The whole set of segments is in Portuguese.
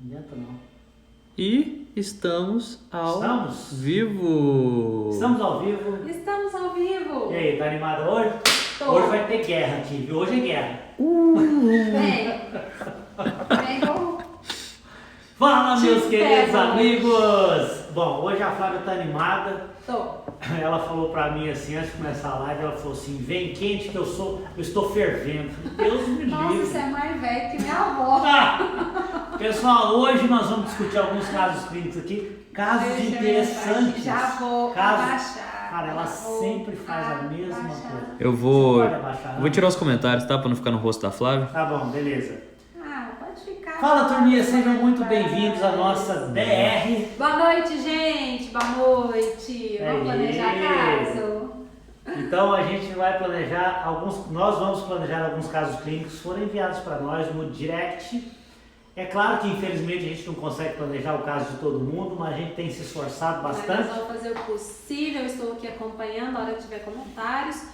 adianta não. E estamos ao vivo. Estamos ao vivo. Estamos ao vivo. E aí, tá animado hoje? Tô. Hoje vai ter guerra aqui, viu? Hoje é guerra. Vem com... Fala, meus Te queridos pego. amigos! Bom, hoje a Flávia tá animada. Tô. Ela falou pra mim assim, antes de começar a live, ela falou assim, vem quente que eu estou fervendo. Deus me Nossa, livre. você é mais velho que minha avó. Pessoal, hoje nós vamos discutir alguns casos clínicos aqui, casos Deixa eu interessantes. Já vou abaixar. Cara, ela Já vou sempre faz a mesma abaixar. coisa. Eu vou. Você pode abaixar, Vou tirar os comentários, tá? Pra não ficar no rosto da Flávia. Tá bom, beleza. Ah, pode ficar. Fala, turminha, sejam muito bem-vindos à nossa DR. Boa noite, gente. Boa noite. Vamos planejar a casa? Então a gente vai planejar nós vamos planejar alguns casos clínicos que foram enviados para nós no direct. É claro que infelizmente a gente não consegue planejar o caso de todo mundo, mas a gente tem se esforçado bastante. Nós vamos fazer o possível. Eu estou aqui acompanhando. A hora que tiver comentários.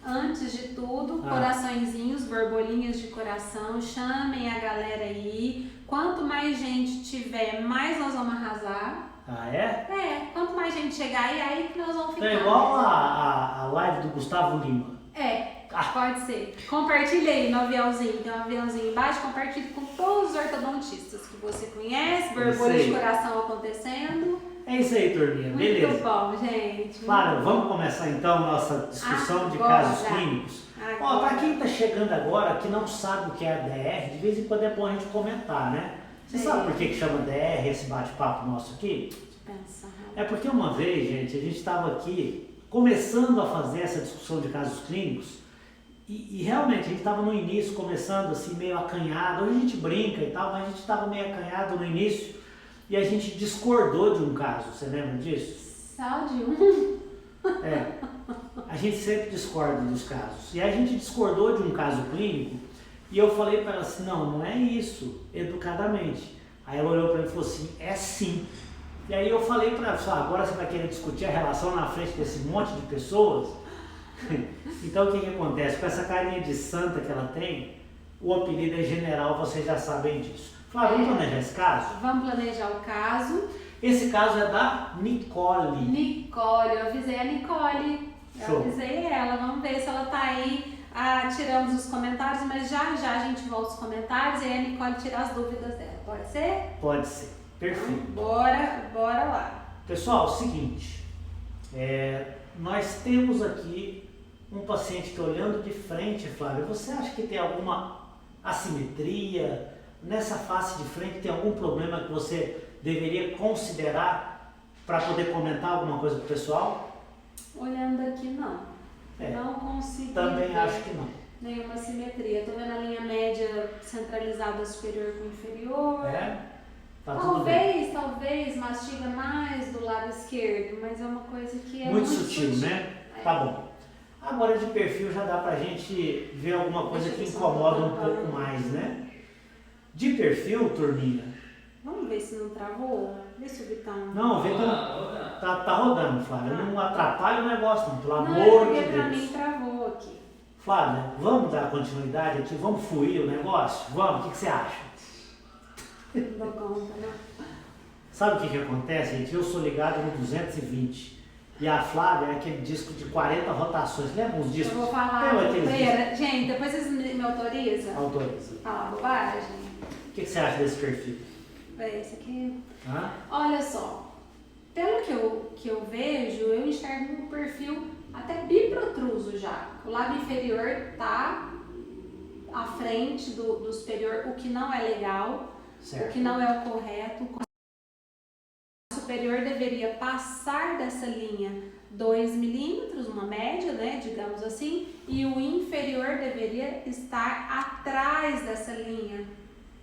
Antes de tudo, coraçõezinhos, borbolinhas de coração, chamem a galera aí. Quanto mais gente tiver, mais nós vamos arrasar. Ah, é? É, quanto mais gente chegar aí que nós vamos ficar. Então é igual a live do Gustavo Lima. Pode ser. Compartilha aí no aviãozinho, tem um aviãozinho embaixo, compartilhe com todos os ortodontistas que você conhece, borbolhas de coração acontecendo. É isso aí, turminha, beleza. Muito bom, gente. Claro, vamos começar então nossa discussão de casos clínicos. Ó, para quem está chegando agora, que não sabe o que é a DR, de vez em quando é bom a gente comentar, né? Você sabe por que chama DR esse bate-papo nosso aqui? É porque uma vez, gente, a gente estava aqui começando a fazer essa discussão de casos clínicos e realmente a gente estava no início começando assim meio acanhado. Hoje a gente brinca e tal, mas a gente estava meio acanhado no início e a gente discordou de um caso. Você lembra disso? Só de um? A gente sempre discorda dos casos. E a gente discordou de um caso clínico e eu falei para ela assim, não é isso, educadamente. Aí ela olhou para mim e falou assim, é sim. E aí eu falei para ela, agora você vai querer discutir a relação na frente desse monte de pessoas? Então o que acontece? Com essa carinha de santa que ela tem, o apelido é general, vocês já sabem disso. Flávia, vamos planejar esse caso? Vamos planejar o caso. Esse caso é da Nicole. Nicole, eu avisei a Nicole. Show. Eu avisei ela, vamos ver se ela tá aí. Tiramos os comentários, mas já a gente volta os comentários e aí a Nicole tira as dúvidas dela. Pode ser? Pode ser. Perfeito. Bora lá. Pessoal, seguinte. Nós temos aqui um paciente que olhando de frente, Flávia, você acha que tem alguma assimetria? Nessa face de frente tem algum problema que você deveria considerar para poder comentar alguma coisa pro pessoal? Olhando aqui, não. Não consegui. Também ver acho que não. nenhuma simetria. Tô vendo a linha média centralizada superior com inferior. Tá tudo bem. Talvez mastiga mais do lado esquerdo, mas é uma coisa que é muito sutil, né? Tá bom. Agora de perfil já dá pra gente ver alguma coisa que incomoda um pouco mais, né? De perfil, turminha. Vamos ver se não travou? Vê se o Vitão... Não, vê que tá rodando, Flávia. Não atrapalha o negócio, não, pelo amor de Porque pra Deus. mim travou aqui. Flávia, vamos dar continuidade aqui? Vamos fluir o negócio? Vamos? O que você acha? Não dou conta, né? Sabe o que acontece, gente? Eu sou ligado no 220 e a Flávia é aquele disco de 40 rotações. Lembra uns discos? Eu vou falar. Gente, depois vocês me autorizam? Autoriza. Falar bobagem? O que você acha desse perfil? Esse aqui. Hã? Olha só. Pelo que eu vejo, eu enxergo um perfil até biprotruso já. O lábio inferior tá à frente do superior, o que não é legal. Certo. O que não é o correto. O superior deveria passar dessa linha 2 milímetros, uma média, né, digamos assim, e o inferior deveria estar atrás dessa linha,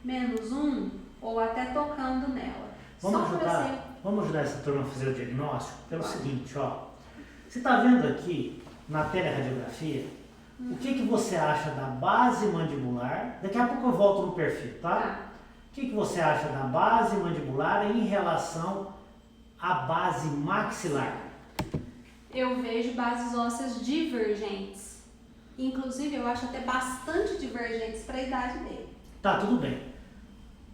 menos 1 ou até tocando nela. Vamos ajudar essa turma a fazer o diagnóstico pelo seguinte, ó. Você está vendo aqui na teleradiografia o que você acha da base mandibular? Daqui a pouco eu volto no perfil, tá? O que você acha da base mandibular em relação à base maxilar? Eu vejo bases ósseas divergentes. Inclusive, eu acho até bastante divergentes para a idade dele. Tá, tudo bem.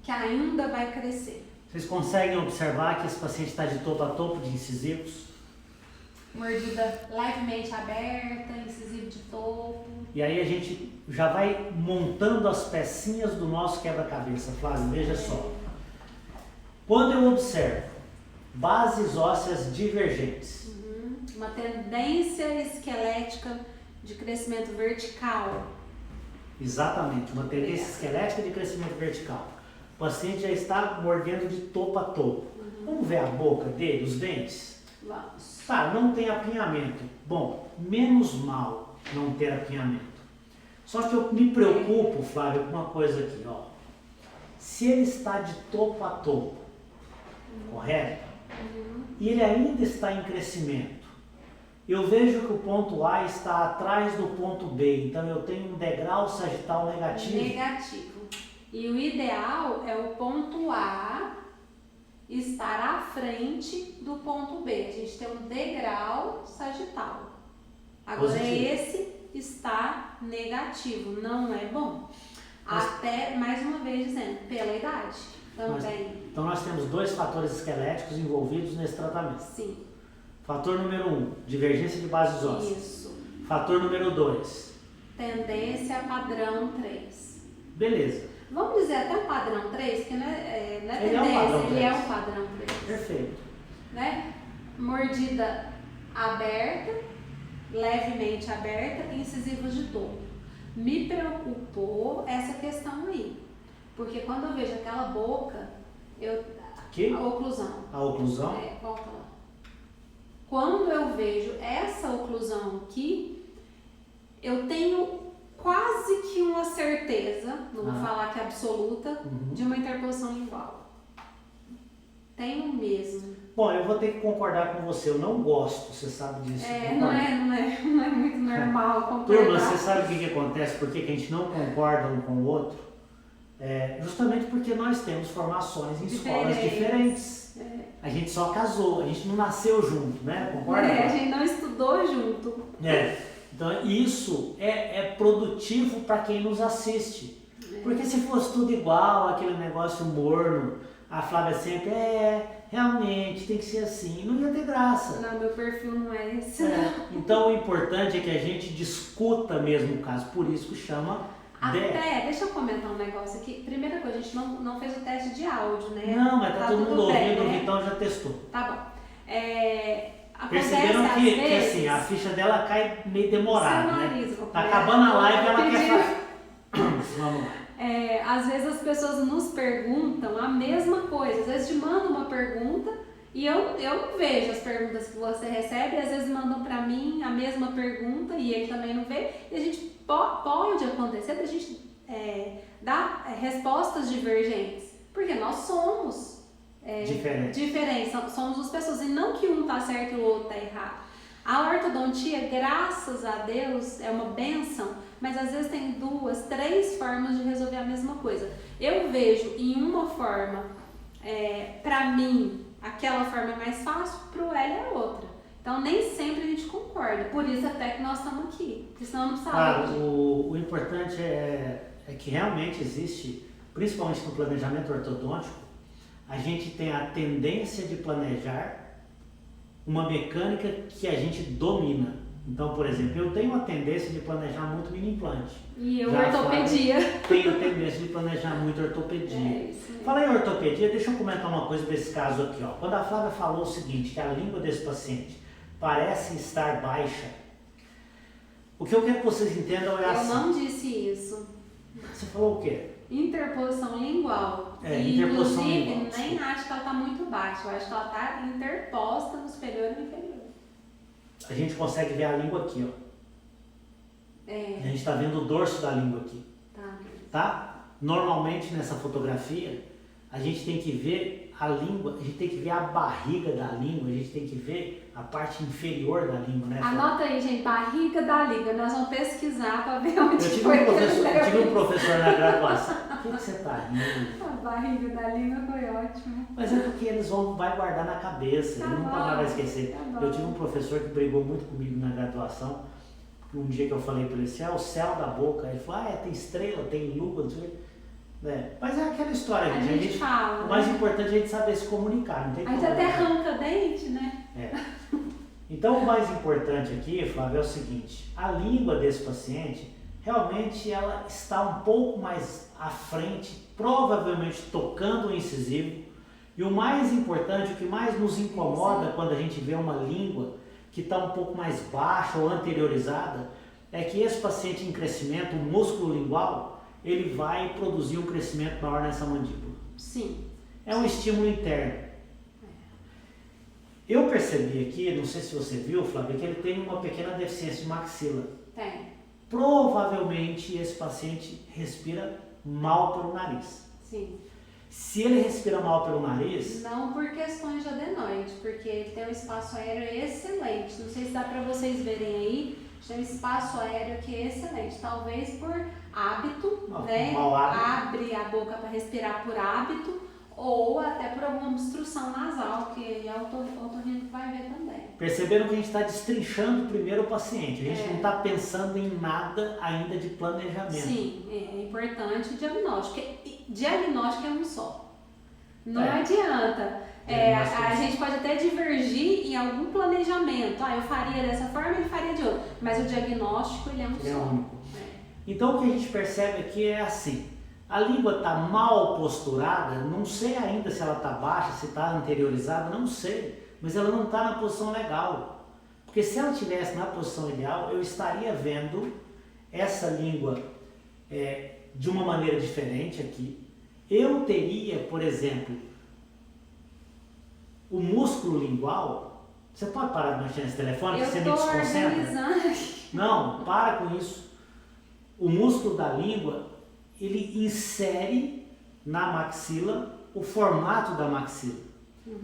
que ainda vai crescer. Vocês conseguem observar que esse paciente está de topo a topo de incisivos? Mordida levemente aberta, incisivo de topo. E aí a gente já vai montando as pecinhas do nosso quebra-cabeça, Flávio, veja só. Quando eu observo bases ósseas divergentes. Uma tendência esquelética de crescimento vertical. Exatamente, uma tendência esquelética de crescimento vertical. O paciente já está mordendo de topo a topo. Vamos ver a boca dele, os dentes? Vamos. Tá, não tem apinhamento. Bom, menos mal não ter apinhamento. Só que eu me preocupo, Flávio, com uma coisa aqui, ó. Se ele está de topo a topo, correto? E ele ainda está em crescimento. Eu vejo que o ponto A está atrás do ponto B, então eu tenho um degrau sagital negativo. Negativo. E o ideal é o ponto A estar à frente do ponto B. A gente tem um degrau sagital. Agora Positivo. esse está negativo, não é bom. Até, mais uma vez dizendo, pela idade também. Então nós temos dois fatores esqueléticos envolvidos nesse tratamento. Sim. Fator número 1, divergência de bases ósseas. Isso. Fator número 2. Tendência padrão 3. Beleza. Vamos dizer até o padrão 3, que não é Ele tendência, é um padrão ele é 3. um padrão 3. Perfeito. Né? Mordida aberta, levemente aberta, incisivos de topo. Me preocupou essa questão aí, porque quando eu vejo aquela boca, Que? a oclusão. A oclusão? Volta lá. Quando eu vejo essa oclusão aqui, eu tenho quase que uma certeza, não vou falar que é absoluta, de uma interposição lingual. Tenho mesmo. Bom, eu vou ter que concordar com você, eu não gosto, você sabe disso. Não é muito normal concordar. Turma, você sabe o que acontece? Por que a gente não concorda um com o outro? Justamente porque nós temos formações em escolas diferentes. A gente só casou, a gente não nasceu junto, né? Concorda? A gente não estudou junto. Então isso é produtivo para quem nos assiste. Porque se fosse tudo igual, aquele negócio morno, a Flávia sempre realmente tem que ser assim, não ia ter graça. Não, meu perfil não é esse. Então o importante é que a gente discuta mesmo o caso, por isso que chama deixa eu comentar um negócio aqui. Primeira coisa, a gente não fez o teste de áudio, né? Não, mas tá todo mundo ouvindo, né? o Vitão já testou. Tá bom. Perceberam que, vezes, que assim, a ficha dela cai meio demorada, né? Tá né? acabando a live e ela quer falar. Vamos lá. Às vezes as pessoas nos perguntam a mesma coisa. Às vezes te mandam uma pergunta e eu não vejo as perguntas que você recebe. Às vezes mandam pra mim a mesma pergunta e ele também não vê. E a gente pode acontecer da gente dar respostas divergentes. Porque nós somos diferentes. Somos as pessoas. E não que um tá certo e o outro tá errado. A ortodontia, graças a Deus, é uma bênção, mas às vezes tem 2, 3 formas de resolver a mesma coisa. Eu vejo em uma forma, pra mim, aquela forma é mais fácil, pro L é outra. Então nem sempre a gente concorda, por isso até que nós estamos aqui, porque senão não precisava. O importante é que realmente existe, principalmente no planejamento ortodôntico, a gente tem a tendência de planejar uma mecânica que a gente domina. Então, por exemplo, eu tenho a tendência de planejar muito mini implante. E eu ortopedia. Tenho a tendência de planejar muito ortopedia. Fala em ortopedia, deixa eu comentar uma coisa desse caso aqui. Ó. Quando a Flávia falou o seguinte, que a língua desse paciente parece estar baixa, o que eu quero que vocês entendam é assim. Eu não disse isso. Você falou o quê? Interposição lingual. Interposição lingual. Inclusive, nem acho que ela está muito baixa. Eu acho que ela está interposta no superior e no inferior. A gente consegue ver a língua aqui, ó. A gente está vendo o dorso da língua aqui. Tá? Normalmente nessa fotografia, a gente tem que ver a língua, a gente tem que ver a barriga da língua, a gente tem que ver a parte inferior da língua, né? Anota aí, gente, barriga da língua. Nós vamos pesquisar para ver onde eu tive um professor na graduação. O que você tá rindo? A barriga da língua foi ótimo. Mas é porque eles vai guardar na cabeça, ele nunca mais vai esquecer. Eu tive um professor que brigou muito comigo na graduação. Um dia que eu falei para ele assim, o céu da boca. Ele falou, tem estrela, tem lua, não sei o quê. Mas é aquela história, a gente fala. O mais importante é a gente saber se comunicar. Não tem a gente até arranca dente, né? Então o mais importante aqui, Flávio, é o seguinte: a língua desse paciente realmente ela está um pouco mais à frente, provavelmente tocando o incisivo. E o mais importante, o que mais nos incomoda quando a gente vê uma língua que está um pouco mais baixa ou anteriorizada, é que esse paciente em crescimento, o músculo lingual, ele vai produzir um crescimento maior nessa mandíbula. Sim. É um estímulo interno. Eu percebi aqui, não sei se você viu, Flávia, que ele tem uma pequena deficiência de maxila. Tem. Provavelmente esse paciente respira mal pelo nariz. Sim. Se ele respira mal pelo nariz... Não por questões de adenoide, porque ele tem um espaço aéreo excelente. Não sei se dá para vocês verem aí. Tem um espaço aéreo aqui excelente. Talvez por hábito, né? Mau hábito. Abre a boca para respirar por hábito, ou até por alguma obstrução nasal, que é o otorrino que vai ver também. Percebendo que a gente está destrinchando primeiro o paciente. A gente não está pensando em nada ainda de planejamento. Sim, é importante o diagnóstico. Diagnóstico é um só. Não adianta. A gente pode até divergir em algum planejamento. Eu faria dessa forma, ele faria de outra. Mas o diagnóstico ele é um só. Único. Então o que a gente percebe aqui é assim: a língua está mal posturada, não sei ainda se ela está baixa, se está anteriorizada, não sei. Mas ela não está na posição legal. Porque se ela estivesse na posição ideal, eu estaria vendo essa língua de uma maneira diferente aqui. Eu teria, por exemplo, o músculo lingual. Você pode parar de mexer nesse telefone, que você me desconcentra? Não, para com isso. O músculo da língua, ele insere na maxila o formato da maxila.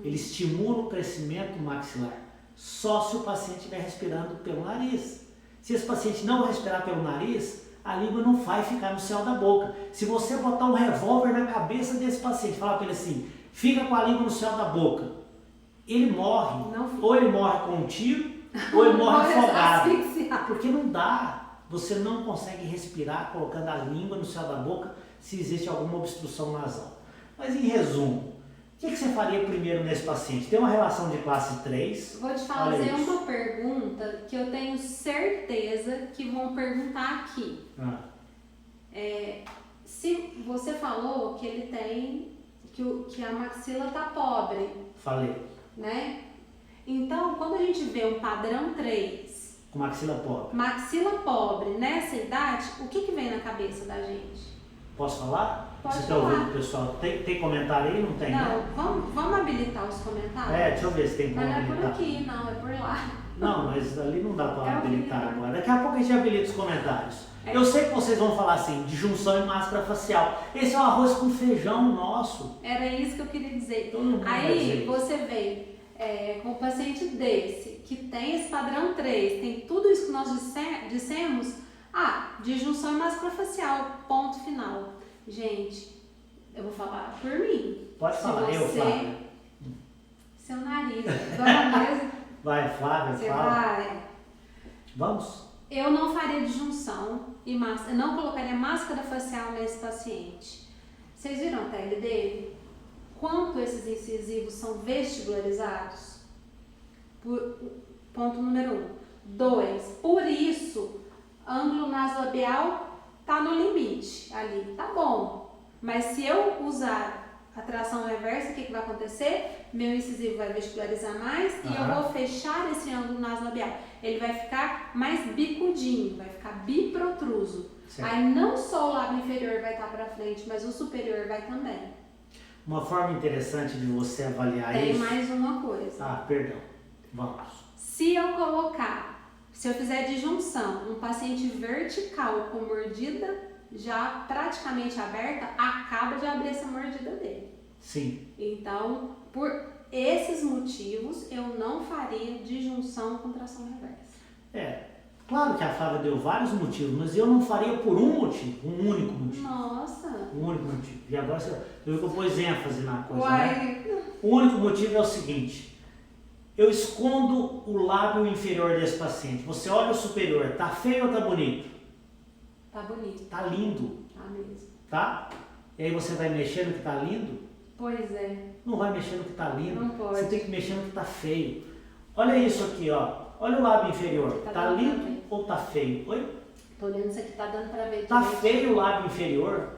Ele estimula o crescimento maxilar. Só se o paciente estiver respirando pelo nariz. Se esse paciente não respirar pelo nariz, a língua não vai ficar no céu da boca. Se você botar um revólver na cabeça desse paciente, falar para ele assim, fica com a língua no céu da boca, ele morre. Ou ele morre com um tiro, ou ele morre afogado. Porque não dá. Você não consegue respirar colocando a língua no céu da boca se existe alguma obstrução nasal. Mas em resumo, o que você faria primeiro nesse paciente? Tem uma relação de classe 3. Vou te fazer uma pergunta que eu tenho certeza que vão perguntar aqui. Se você falou que ele tem, que a maxila tá pobre. Falei. Né? Então, quando a gente vê um padrão 3, com maxila pobre. Maxila pobre nessa idade, o que vem na cabeça da gente? Posso falar? Pode Você falar. está ouvindo, pessoal? Tem comentário aí? Não tem, não, né? Vamos habilitar os comentários? Deixa eu ver se tem como habilitar. habilitar. Não é por aqui, não, é por lá. Não, mas ali não dá para habilitar agora. Daqui a pouco a gente habilita os comentários. Eu sei que vocês vão falar assim, de junção e máscara facial. Esse é o arroz com feijão nosso. Era isso que eu queria dizer. Aí você vem com um paciente desse, que tem esse padrão 3, tem tudo isso que nós dissemos, de junção e máscara facial, ponto final. Gente, eu vou falar por mim. Pode falar, eu falo. Seu nariz, dona Neuza. Vai, Flávia, você fala. Vai. Vamos? Eu não faria de junção e máscara, eu não colocaria máscara facial nesse paciente. Vocês viram a pele dele? Quanto esses incisivos são vestibularizados? Ponto número 1. 2. Por isso, ângulo nasolabial tá no limite ali, tá bom. Mas se eu usar a tração reversa, o que vai acontecer? Meu incisivo vai vestibularizar mais e eu vou fechar esse ângulo nasolabial. Ele vai ficar mais bicudinho, vai ficar biprotruso. Certo. Aí não só o lábio inferior vai estar para frente, mas o superior vai também. Uma forma interessante de você avaliar isso... Tem mais uma coisa. Perdão. Vamos. Se eu fizer disjunção, um paciente vertical com mordida já praticamente aberta, acaba de abrir essa mordida dele. Sim. Então, por esses motivos, eu não faria disjunção com tração reversa. Claro que a Flávia deu vários motivos, mas eu não faria por um motivo, um único motivo. Nossa! Um único motivo. E agora você viu que eu pus ênfase na coisa, né? O único motivo é o seguinte: eu escondo o lábio inferior desse paciente. Você olha o superior, tá feio ou tá bonito? Tá bonito. Tá lindo. Tá mesmo. Tá? e aí você vai mexer no que está lindo? Pois é. Não vai mexer no que está lindo. Não pode. Você tem que mexer no que está feio. Olha isso aqui, ó. Olha o lábio inferior. Tá lindo ou tá feio? Oi? Tô olhando isso aqui, tá dando pra ver. Tá feio o lábio inferior?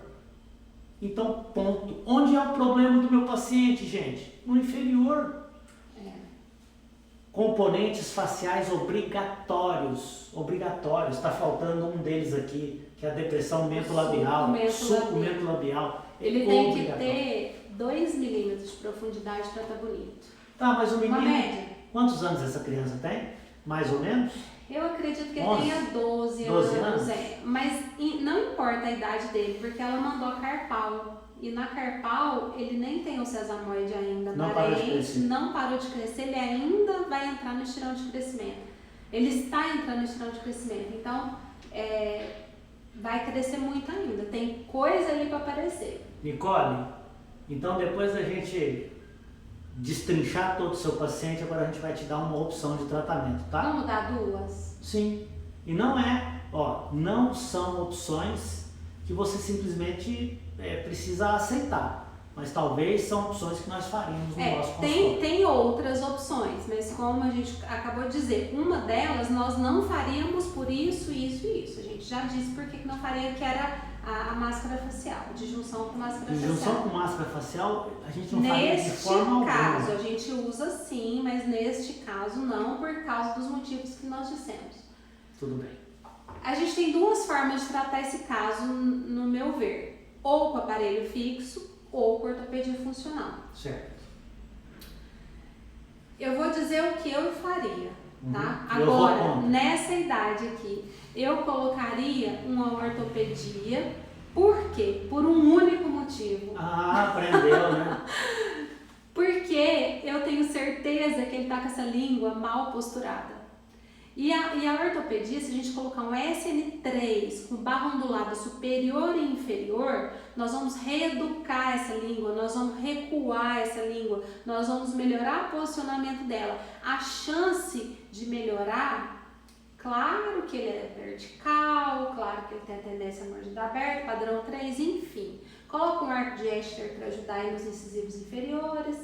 Então, ponto. Onde é o problema do meu paciente, gente? No inferior. Componentes faciais obrigatórios. Obrigatórios. Está faltando um deles aqui, que é a depressão mentolabial. Suco mentolabial. Ele tem que ter 2 milímetros de profundidade para estar bonito. Tá, mas o menino... Uma média. Quantos anos essa criança tem? Mais ou menos? Eu acredito que ele 11? tenha 12 anos. Mas não importa a idade dele, porque ela mandou a Carpal. E na Carpal, ele nem tem o sesamoide ainda aparente, não parou de crescer, ele ainda vai entrar no estirão de crescimento. Ele está entrando no estirão de crescimento, então vai crescer muito ainda, tem coisa ali para aparecer. Nicole, então depois da gente destrinchar todo o seu paciente, agora a gente vai te dar uma opção de tratamento, tá? Vamos dar 2? Sim. E não não são opções que você simplesmente precisa aceitar. Mas talvez são opções que nós faríamos no nosso consultório. Tem outras opções, mas como a gente acabou de dizer, uma delas nós não faríamos por isso, isso e isso. A gente já disse por que não faria, que era a máscara facial, de junção com máscara facial. De junção com máscara facial, a gente não faria de forma alguma. Neste caso, a gente usa sim, mas neste caso não, por causa dos motivos que nós dissemos. Tudo bem. A gente tem 2 formas de tratar esse caso, no meu ver. Ou com aparelho fixo, ou com ortopedia funcional. Certo. Eu vou dizer o que eu faria, tá? Agora, nessa idade aqui, eu colocaria uma ortopedia. Por quê? Por um único motivo. Ah, aprendeu, né? Porque eu tenho certeza que ele tá com essa língua mal posturada. E a ortopedia, se a gente colocar um SN3 com barra ondulada superior e inferior, nós vamos reeducar essa língua, nós vamos recuar essa língua, nós vamos melhorar o posicionamento dela. A chance de melhorar, claro que ele é vertical, claro que ele tem a tendência a mordida aberta, padrão 3, enfim. Coloca um arco de Escher para ajudar aí nos incisivos inferiores,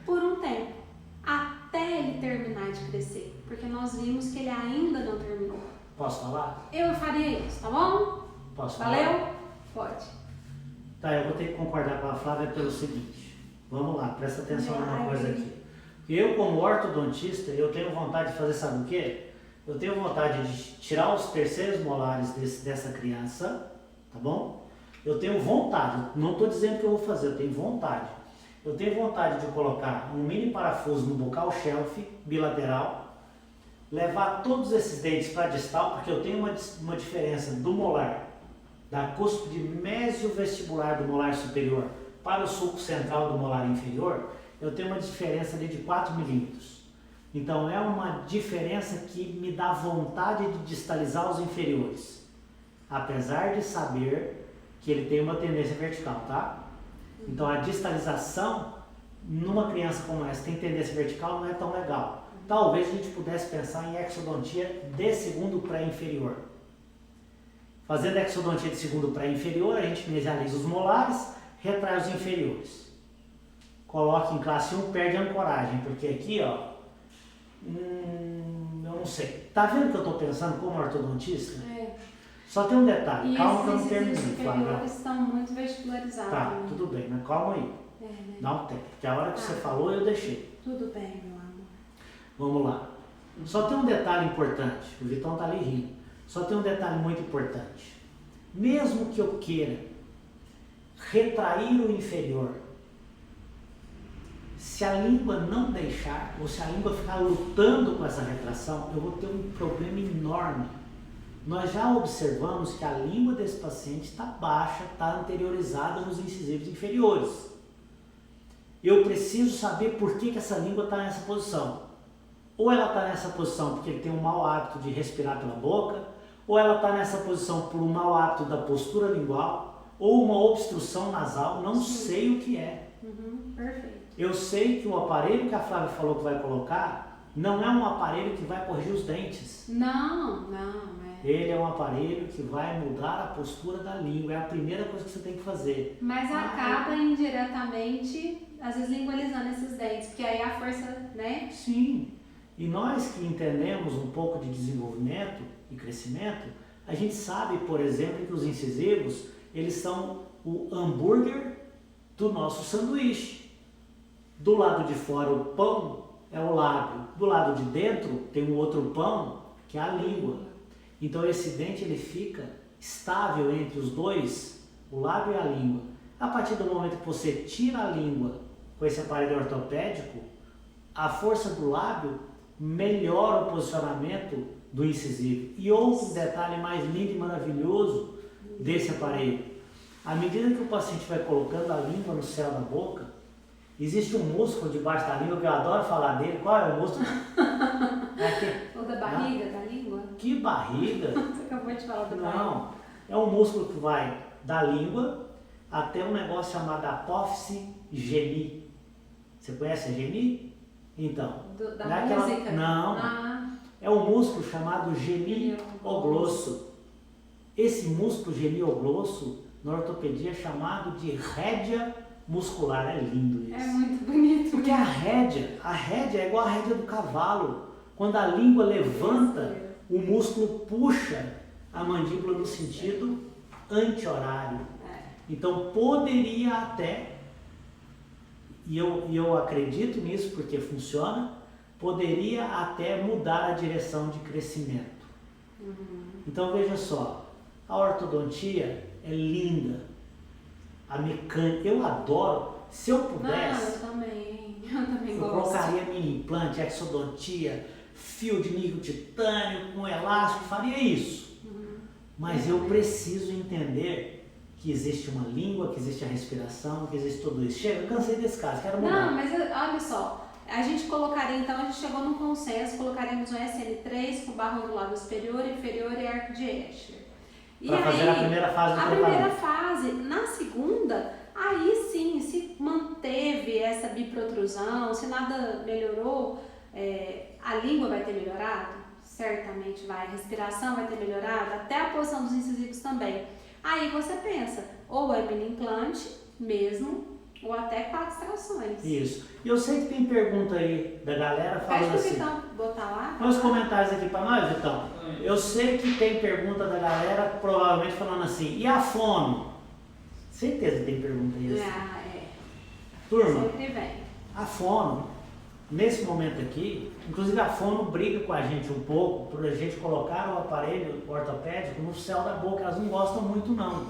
por um tempo, até ele terminar de crescer, porque nós vimos que ele ainda não terminou. Posso falar? Eu faria isso, tá bom? Posso Valeu? falar? Pode. Tá, eu vou ter que concordar com a Flávia pelo seguinte. Vamos lá, presta atenção numa coisa aqui. Eu, como ortodontista, eu tenho vontade de fazer, sabe o quê? Eu tenho vontade de tirar os terceiros molares dessa criança, tá bom? Eu tenho vontade, não estou dizendo que eu vou fazer, eu tenho vontade. Eu tenho vontade de colocar um mini parafuso no buccal shelf bilateral, levar todos esses dentes para distal, porque eu tenho uma diferença do molar, da cúspide mesiovestibular do molar superior para o sulco central do molar inferior, eu tenho uma diferença ali de 4 milímetros. Então é uma diferença que me dá vontade de distalizar os inferiores, apesar de saber que ele tem uma tendência vertical, tá? Então a distalização numa criança como essa tem tendência vertical não é tão legal. Talvez a gente pudesse pensar em exodontia de segundo pré-inferior. Fazendo exodontia de segundo pré-inferior, a gente mesializa os molares, retrai os inferiores. Coloca em classe 1, perde a ancoragem, porque aqui, ó, eu não sei. Tá vendo o que eu estou pensando como ortodontista? Só tem um detalhe, calma que eu não terminei, Flávia. Eles estão muito vestibularizados. Tá, tudo bem, mas calma aí. Né? Dá um tempo, porque a hora que você falou eu deixei. Tudo bem, meu amor. Vamos lá. Só tem um detalhe importante, o Vitão tá ali rindo. Só tem um detalhe muito importante. Mesmo que eu queira retrair o inferior, se a língua não deixar, ou se a língua ficar lutando com essa retração, eu vou ter um problema enorme. Nós já observamos que a língua desse paciente está baixa, está anteriorizada nos incisivos inferiores. Eu preciso saber por que essa língua está nessa posição. Ou ela está nessa posição porque ele tem um mau hábito de respirar pela boca, ou ela está nessa posição por um mau hábito da postura lingual, ou uma obstrução nasal, não sei o que é. Perfeito. Eu sei que o aparelho que a Flávia falou que vai colocar não é um aparelho que vai corrigir os dentes. Não, é. Ele é um aparelho que vai mudar a postura da língua, é a primeira coisa que você tem que fazer. Mas acaba indiretamente, às vezes, lingualizando esses dentes, porque aí a força, né? Sim, e nós que entendemos um pouco de desenvolvimento e crescimento, a gente sabe, por exemplo, que os incisivos, eles são o hambúrguer do nosso sanduíche. Do lado de fora o pão é o lábio, do lado de dentro tem um outro pão que é a língua. Então esse dente ele fica estável entre os dois, o lábio e a língua. A partir do momento que você tira a língua com esse aparelho ortopédico, a força do lábio melhora o posicionamento do incisivo. E outro detalhe mais lindo e maravilhoso desse aparelho, à medida que o paciente vai colocando a língua no céu da boca, existe um músculo debaixo da língua que eu adoro falar dele. Qual é o músculo? O da barriga, da língua? Que barriga? Você acabou de falar da barriga. Não, é um músculo que vai da língua até um negócio chamado apófise geni. Você conhece a geni? Então, Da não é aquela... música? Não, é um músculo chamado genioglosso. Esse músculo genioglosso, na ortopedia, é chamado de rédea muscular. É lindo isso. É muito bonito. Porque a rédea é igual a rédea do cavalo. Quando a língua levanta, o músculo puxa a mandíbula no sentido anti-horário. Então poderia até, e eu acredito nisso porque funciona, poderia até mudar a direção de crescimento. Então veja só, a ortodontia é linda, a mecânica, eu adoro, se eu pudesse, eu também eu gosto. colocaria mini implante, exodontia, fio de níquel titânio, com elástico, faria isso. Mas eu preciso entender que existe uma língua, que existe a respiração, que existe tudo isso. Chega, eu cansei desse caso, quero mudar. Não, mas olha só, a gente colocaria, então, a gente chegou num consenso, colocaríamos um SN3 com barra do lado superior, inferior e arco de Escher. Para fazer a primeira fase do tratamento. A primeira fase. Na segunda, aí sim, se manteve essa biprotrusão, se nada melhorou, a língua vai ter melhorado? Certamente vai. A respiração vai ter melhorado, até a posição dos incisivos também. Aí você pensa, ou é mini implante mesmo, ou até 4 extrações. Isso. E eu sei que tem pergunta aí da galera falando assim. Então, botar lá. Põe os comentários aqui para nós, Vitão. Eu sei que tem pergunta da galera provavelmente falando assim, e a fono? Certeza que tem pergunta aí assim. Turma, sempre vem. A fono, nesse momento aqui, inclusive a fono briga com a gente um pouco por a gente colocar o aparelho ortopédico no céu da boca, elas não gostam muito não.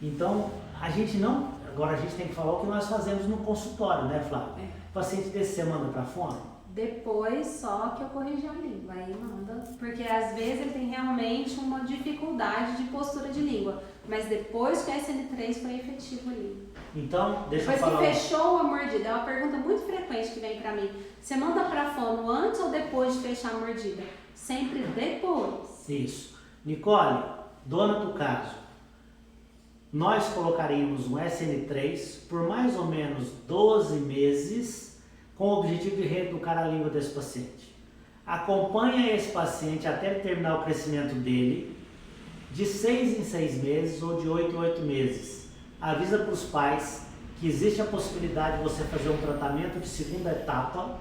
Então, a gente não, agora a gente tem que falar o que nós fazemos no consultório, né, Flávio? O paciente desse você manda para a fono? Depois só que eu corrigi a língua, aí manda, porque às vezes ele tem realmente uma dificuldade de postura de língua, mas depois que o SN3 foi efetivo ali. Então, deixa depois eu falar. Depois que fechou a mordida, é uma pergunta muito frequente que vem pra mim. Você manda pra fono antes ou depois de fechar a mordida? Sempre depois. Isso. Nicole, dona do caso, nós colocaríamos um SN3 por mais ou menos 12 meses com o objetivo de reeducar a língua desse paciente. Acompanha esse paciente até ele terminar o crescimento dele, de 6 em 6 meses ou de 8 em 8 meses. Avisa para os pais que existe a possibilidade de você fazer um tratamento de segunda etapa,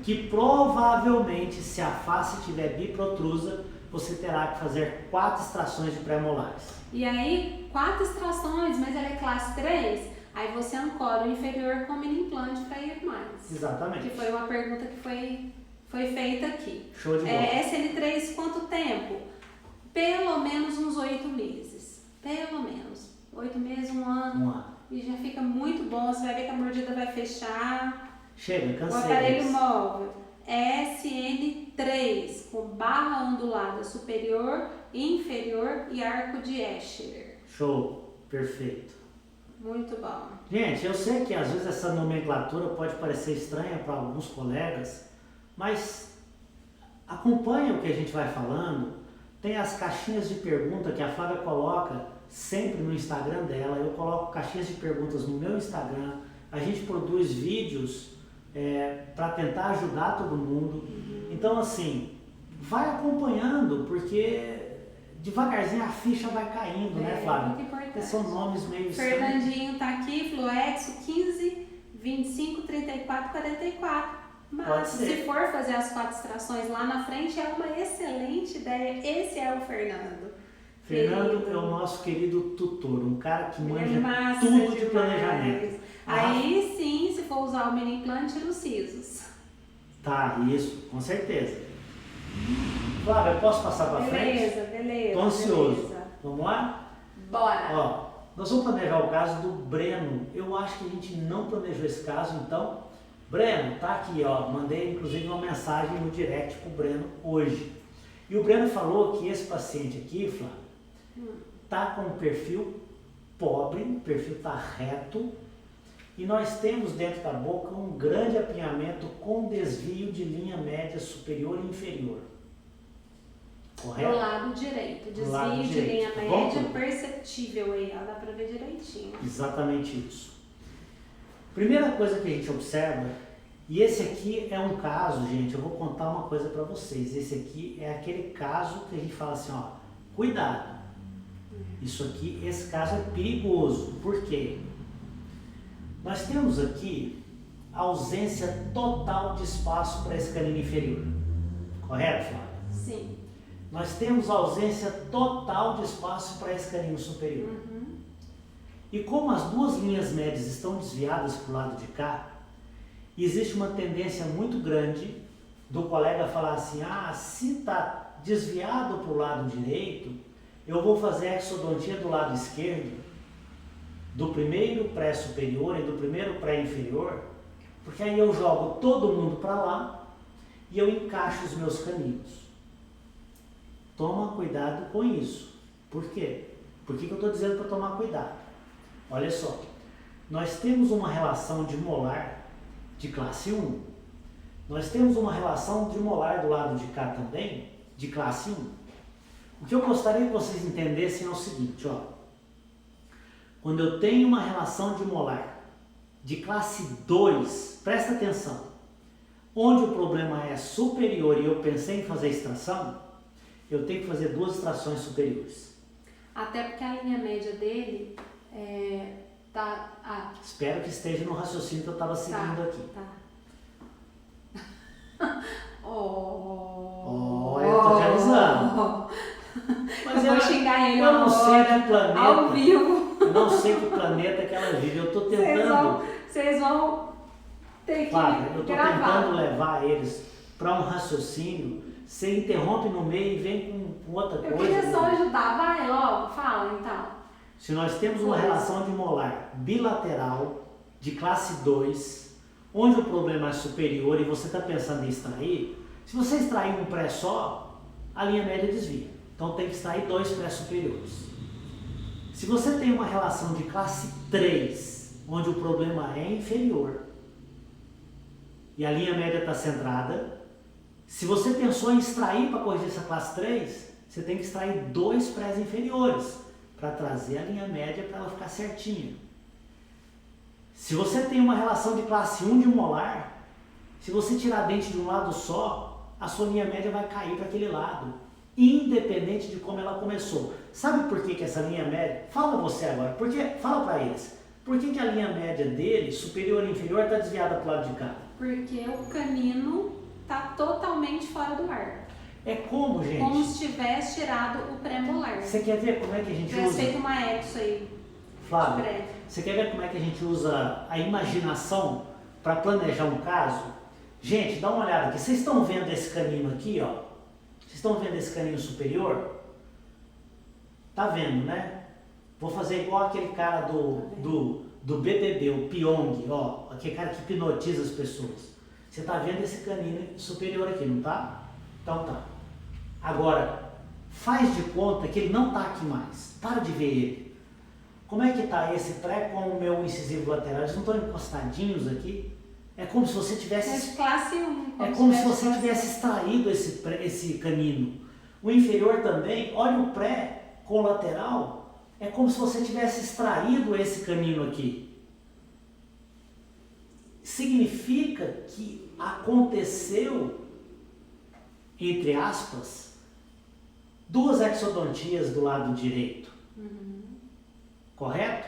que provavelmente, se a face tiver biprotrusa, você terá que fazer 4 extrações de pré-molares. E aí, 4 extrações, mas ela é classe 3, aí você ancora o inferior com mini implante para ir mais. Exatamente. Que foi uma pergunta que foi feita aqui. Show de bola. SN3, quanto tempo? Pelo menos uns 8 meses. Pelo menos. 8 meses, 1 ano. 1 ano. E já fica muito bom, você vai ver que a mordida vai fechar. Chega, cansei. O aparelho móvel SN3 com barra ondulada superior, inferior e arco de Escher. Show, perfeito. Muito bom. Gente, eu sei que às vezes essa nomenclatura pode parecer estranha para alguns colegas, mas acompanha o que a gente vai falando. Tem as caixinhas de pergunta que a Flávia coloca sempre no Instagram dela, eu coloco caixinhas de perguntas no meu Instagram, a gente produz vídeos para tentar ajudar todo mundo. Então assim, vai acompanhando, porque devagarzinho a ficha vai caindo, né, Flávia? Muito importante. Porque são nomes meio Fernandinho tá aqui, Fluexo 15, 25, 34, 44. Mas se for fazer as 4 extrações lá na frente, é uma excelente ideia. Esse é o Fernando. Fernando é o nosso querido tutor, um cara que manja tudo de planejamento. Aí sim, se for usar o mini plan, tira os sisos. Tá, isso, com certeza. Flávia, eu posso passar para frente? Beleza. Tô ansioso. Beleza. Vamos lá? Bora! Ó, nós vamos planejar o caso do Breno. Eu acho que a gente não planejou esse caso, então, Breno, tá aqui, ó. Mandei inclusive uma mensagem no direct pro Breno hoje. E o Breno falou que esse paciente aqui, Flávia, tá com um perfil pobre, o perfil tá reto, e nós temos dentro da boca um grande apinhamento com desvio de linha média superior e inferior. Correto? Do lado direito, desvio de linha média perceptível aí, ó, dá pra ver direitinho. Exatamente isso. Primeira coisa que a gente observa, e esse aqui é um caso, gente, eu vou contar uma coisa para vocês. Esse aqui é aquele caso que a gente fala assim, ó, cuidado. Isso aqui, esse caso é perigoso. Por quê? Nós temos aqui a ausência total de espaço para esse canino inferior. Correto, Flávia? Sim. Nós temos a ausência total de espaço para esse canino superior. E como as duas linhas médias estão desviadas para o lado de cá, existe uma tendência muito grande do colega falar assim, se está desviado para o lado direito, eu vou fazer a exodontia do lado esquerdo, do primeiro pré-superior e do primeiro pré-inferior, porque aí eu jogo todo mundo para lá e eu encaixo os meus caninos. Toma cuidado com isso. Por quê? Por que eu estou dizendo para tomar cuidado? Olha só, nós temos uma relação de molar de classe 1, nós temos uma relação de molar do lado de cá também, de classe 1. O que eu gostaria que vocês entendessem é o seguinte, ó. Quando eu tenho uma relação de molar de classe 2, presta atenção, onde o problema é superior e eu pensei em fazer extração, eu tenho que fazer 2 extrações superiores. Até porque a linha média dele tá... Espero que esteja no raciocínio que eu estava seguindo aqui. Eu tô te avisando. Mas eu vou xingar ele eu não sei que planeta, ao vivo. Eu não sei que planeta que ela vive. Eu estou tentando... Vocês vão ter que Flávia, eu estou gravar. tentando levar eles para um raciocínio. Você interrompe no meio e vem com outra coisa. Eu queria só ajudar. Vai logo, fala então. Se nós temos uma relação de molar bilateral de classe 2, onde o problema é superior e você está pensando em extrair, se você extrair um pré só, a linha média desvia. Então tem que extrair 2 pré superiores. Se você tem uma relação de classe 3, onde o problema é inferior e a linha média está centrada, se você pensou em extrair para corrigir essa classe 3, você tem que extrair 2 prés inferiores para trazer a linha média para ela ficar certinha. Se você tem uma relação de classe 1 de molar, se você tirar dente de um lado só, a sua linha média vai cair para aquele lado, independente de como ela começou. Sabe por que essa linha média... Fala você agora, fala para eles. Por que a linha média dele, superior e inferior, está desviada para o lado de cá? Porque o canino está totalmente fora do ar. É como, gente? Como se tivesse tirado o pré-molar. Você quer ver como é que a gente tivesse usa? feito uma exo aí. Flávio, você quer ver como é que a gente usa a imaginação para planejar um caso? Gente, dá uma olhada aqui. Vocês estão vendo esse canino aqui, ó? Vocês estão vendo esse canino superior? Tá vendo, né? Vou fazer igual aquele cara do BBB, o Pyong, ó. Aquele cara que hipnotiza as pessoas. Você tá vendo esse canino superior aqui, não tá? Então tá. Agora, faz de conta que ele não tá aqui mais. Para de ver ele. Como é que tá esse pré com o meu incisivo lateral? Eles não estão encostadinhos aqui? É como se você tivesse... classe 1. É como se você tivesse extraído esse canino. O inferior também, olha o pré com o lateral, é como se você tivesse extraído esse canino aqui. Significa que aconteceu, entre aspas, 2 exodontias do lado direito. Correto?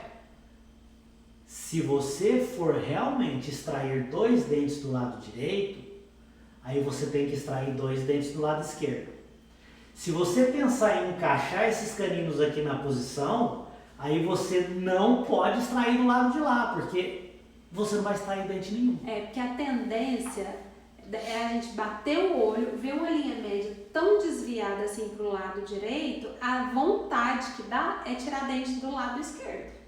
Se você for realmente extrair 2 dentes do lado direito, aí você tem que extrair 2 dentes do lado esquerdo. Se você pensar em encaixar esses caninos aqui na posição, aí você não pode extrair do lado de lá, porque você não vai extrair dente nenhum. Porque a tendência é a gente bater o olho, ver uma linha média tão desviada assim pro lado direito, a vontade que dá é tirar dente do lado esquerdo.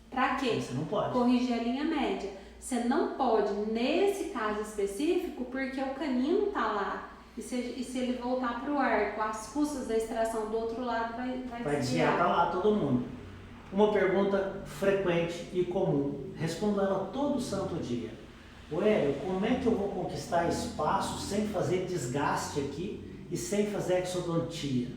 Pra quê? Você não pode. Corrigir a linha média. Você não pode, nesse caso específico, porque o canino tá lá. E se ele voltar pro arco, as custas da extração do outro lado vai desviar pra lá todo mundo. Uma pergunta frequente e comum. Respondo ela todo santo dia. Hélio, como é que eu vou conquistar espaço sem fazer desgaste aqui e sem fazer exodontia?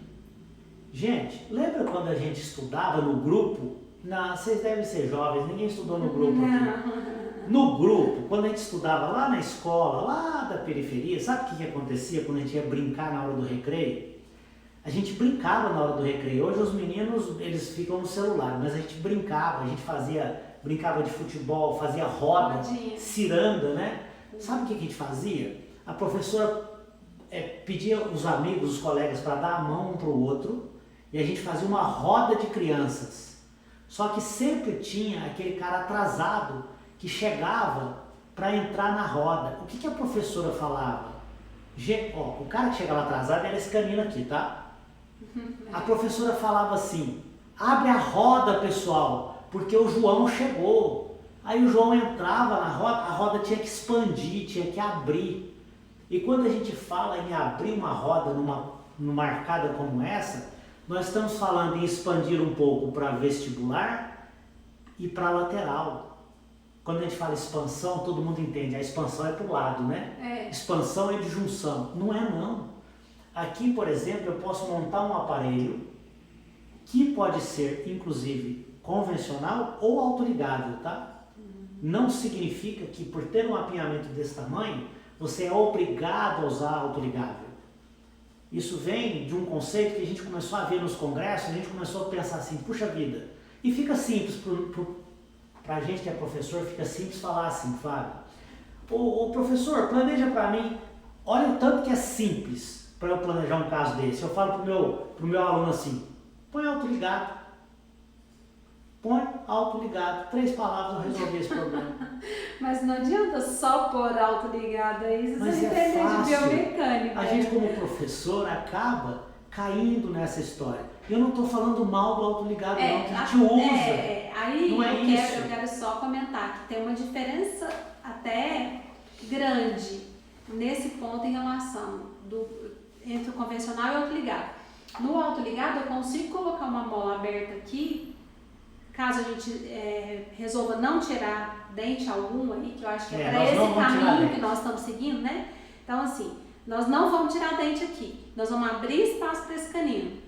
Gente, lembra quando a gente estudava no grupo? Não, vocês devem ser jovens, ninguém estudou no grupo aqui. No grupo, quando a gente estudava lá na escola, lá da periferia, sabe o que acontecia quando a gente ia brincar na hora do recreio? A gente brincava na hora do recreio. Hoje os meninos, eles ficam no celular, mas a gente brincava, brincava de futebol, fazia roda, ciranda, né? Sabe o que a gente fazia? A professora pedia os amigos, os colegas para dar a mão um para o outro e a gente fazia uma roda de crianças. Só que sempre tinha aquele cara atrasado que chegava para entrar na roda. O que a professora falava? O cara que chegava atrasado era esse canino aqui, tá? A professora falava assim, abre a roda, pessoal, porque o João chegou. Aí o João entrava na roda, a roda tinha que expandir, tinha que abrir. E quando a gente fala em abrir uma roda numa arcada como essa, nós estamos falando em expandir um pouco para vestibular e para lateral. Quando a gente fala expansão, todo mundo entende, a expansão é para o lado, né? Expansão é de junção. Não é não. Aqui, por exemplo, eu posso montar um aparelho que pode ser, inclusive, convencional ou autoligável, tá? Não significa que por ter um apinhamento desse tamanho, você é obrigado a usar autoligável. Isso vem de um conceito que a gente começou a ver nos congressos, a gente começou a pensar assim, puxa vida, e fica simples para a gente que é professor, fica simples falar assim, Fábio, o professor, planeja para mim, olha o tanto que é simples para eu planejar um caso desse. Eu falo pro meu aluno assim, põe autoligado. Põe autoligado. 3 palavras eu resolvi esse problema. Mas não adianta só pôr autoligado aí, Mas você é entende de fácil. biomecânica. A gente como professor acaba caindo nessa história. Eu não estou falando mal do autoligado não, que a gente usa. Aí não é isso. Eu quero só comentar que tem uma diferença até grande nesse ponto em relação entre o convencional e o autoligado. No autoligado eu consigo colocar uma mola aberta aqui, caso a gente resolva não tirar dente algum aí, que eu acho que é para esse caminho que nós estamos seguindo, né? Então assim, nós não vamos tirar dente aqui, nós vamos abrir espaço para esse canino.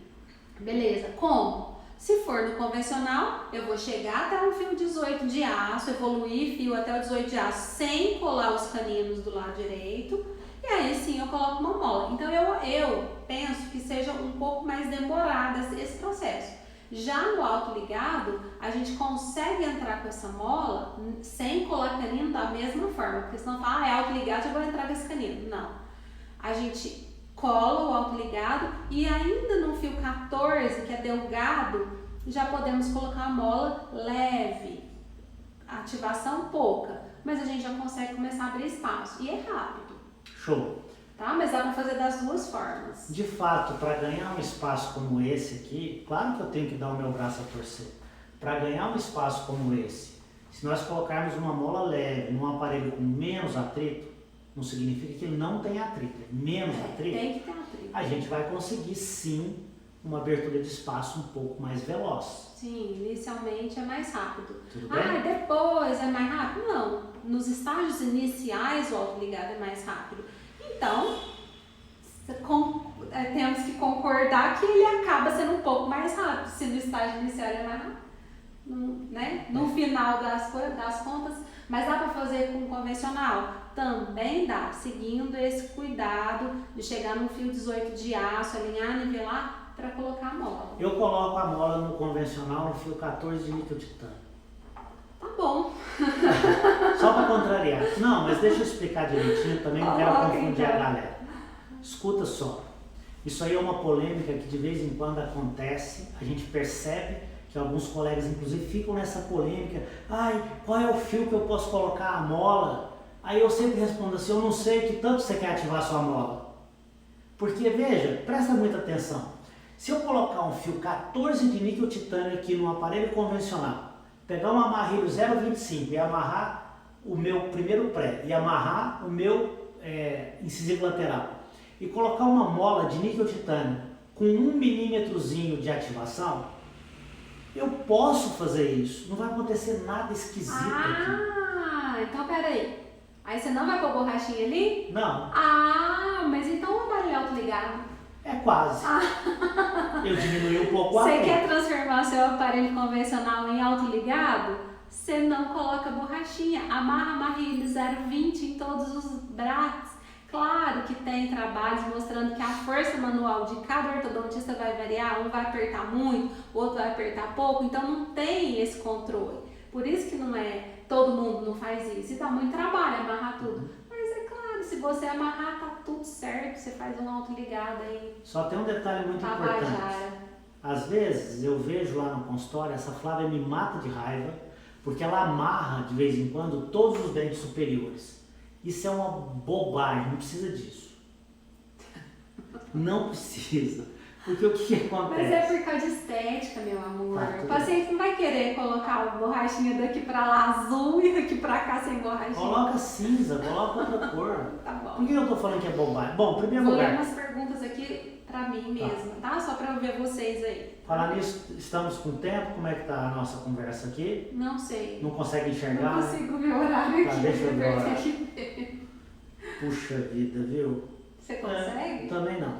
Beleza, como? Se for no convencional, eu vou chegar até um fio 18 de aço, evoluir fio até o 18 de aço sem colar os caninos do lado direito, e aí sim eu coloco uma mola. Então eu penso que seja um pouco mais demorado esse processo. Já no autoligado, a gente consegue entrar com essa mola sem colar canino da mesma forma, porque senão fala, é autoligado, eu vou entrar com esse canino. Não. A gente cola o autoligado e ainda no fio 14, que é delgado, já podemos colocar a mola leve, ativação pouca, mas a gente já consegue começar a abrir espaço e é rápido. Show! Tá? Mas dá para fazer das duas formas. De fato, para ganhar um espaço como esse aqui, claro que eu tenho que dar o meu braço a torcer. Para ganhar um espaço como esse, se nós colocarmos uma mola leve num aparelho com menos atrito, não significa que ele não tem atrito, menos atrito, tem que ter atrito. A gente vai conseguir sim uma abertura de espaço um pouco mais veloz. Sim, inicialmente é mais rápido. Tudo bem? Depois é mais rápido? Não. Nos estágios iniciais o autoligado é mais rápido. Então, temos que concordar que ele acaba sendo um pouco mais rápido, se no estágio inicial ele é mais rápido, né? No final das contas, mas dá para fazer com convencional? Também dá, seguindo esse cuidado de chegar no fio 18 de aço, alinhar, nivelar, para colocar a mola. Eu coloco a mola no convencional no fio 14 de níquel titânio. Tá bom. Só para contrariar. Não, mas deixa eu explicar direitinho também, não quero confundir então. a galera. Escuta só. Isso aí é uma polêmica que de vez em quando acontece, a gente percebe que alguns colegas inclusive ficam nessa polêmica. Ai, qual é o fio que eu posso colocar a mola? Aí eu sempre respondo assim, eu não sei que tanto você quer ativar a sua mola. Porque veja, presta muita atenção. Se eu colocar um fio 14 de níquel titânio aqui num aparelho convencional, pegar um amarrilho 0,25 e amarrar o meu primeiro pré e amarrar o meu incisivo lateral e colocar uma mola de níquel titânio com 1 milímetrozinho de ativação, eu posso fazer isso, não vai acontecer nada esquisito aqui. Então peraí. Aí você não vai pôr borrachinha ali? Não. Mas então o aparelho autoligado. É quase. Eu diminui um pouco a Você quer transformar o seu aparelho convencional em autoligado? Você não coloca borrachinha. Amarra amarrilho 0,20 em todos os brackets. Claro que tem trabalhos mostrando que a força manual de cada ortodontista vai variar. Um vai apertar muito, o outro vai apertar pouco. Então não tem esse controle. Por isso que não é todo mundo não faz isso. E dá muito trabalho amarrar tudo. Mas é claro, se você amarrar, tá tudo certo. Você faz um autoligado aí. Só tem um detalhe muito importante. Às vezes eu vejo lá no consultório, essa Flávia me mata de raiva, porque ela amarra de vez em quando todos os dentes superiores. Isso é uma bobagem, não precisa disso. Não precisa. Porque o que acontece? Mas é por causa de estética, meu amor. Tá, o paciente não vai querer colocar a borrachinha daqui pra lá azul e daqui pra cá sem borrachinha. Coloca cinza, coloca outra cor. Tá bom. Por que eu tô falando que é bobagem? Bom, primeiro Vou lugar. ler umas perguntas aqui pra mim mesma, tá? Só pra eu ver vocês aí. Falar nisso, estamos com tempo? Como é que tá a nossa conversa aqui? Não sei. Não consegue enxergar? Não consigo ver o horário aqui. Deixa eu ver o horário. Aqui. Puxa vida, viu? Você consegue? Também não.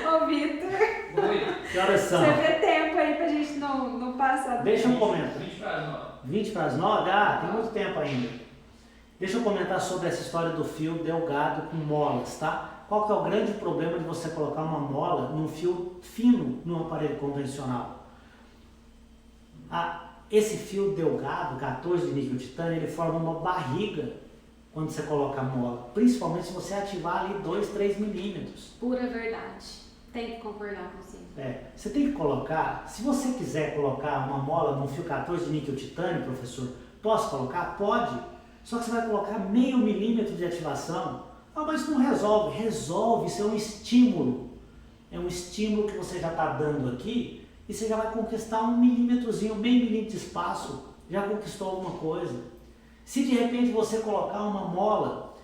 Ô, Vitor. Oi. Que horas são? Você vê tempo aí pra gente não passar. Deixa eu comentar. 20 para as 9. 20 para as 9? Tem muito tempo ainda. Deixa eu comentar sobre essa história do fio delgado com molas, tá? Qual que é o grande problema de você colocar uma mola num fio fino num aparelho convencional? Esse fio delgado, 14 de níquel titânio, ele forma uma barriga quando você coloca a mola, principalmente se você ativar ali 2, 3 milímetros. Pura verdade. Tem que concordar com você. Você tem que colocar, se você quiser colocar uma mola num fio 14 de níquel titânio, professor, posso colocar? Pode. Só que você vai colocar meio milímetro de ativação. Mas não resolve. Resolve, isso é um estímulo. É um estímulo que você já está dando aqui e você já vai conquistar 1 milímetrozinho, meio milímetro de espaço. Já conquistou alguma coisa. Se de repente você colocar uma mola,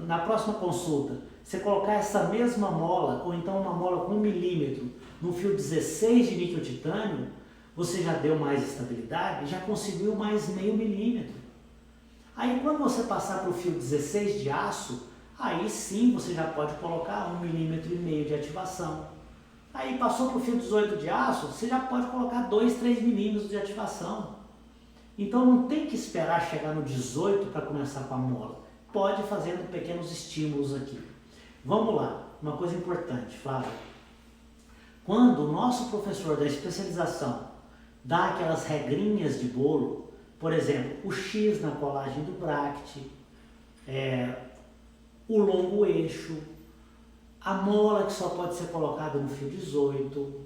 na próxima consulta, você colocar essa mesma mola, ou então uma mola com 1 milímetro, no fio 16 de níquel titânio, você já deu mais estabilidade, já conseguiu mais meio milímetro. Aí quando você passar para o fio 16 de aço, aí sim você já pode colocar 1,5 milímetro de ativação. Aí passou para o fio 18 de aço, você já pode colocar 2, 3 milímetros de ativação. Então não tem que esperar chegar no 18 para começar com a mola. Pode ir fazendo pequenos estímulos aqui. Vamos lá, uma coisa importante, Flávia. Quando o nosso professor da especialização dá aquelas regrinhas de bolo, por exemplo, o X na colagem do bracket, o longo eixo, a mola que só pode ser colocada no fio 18.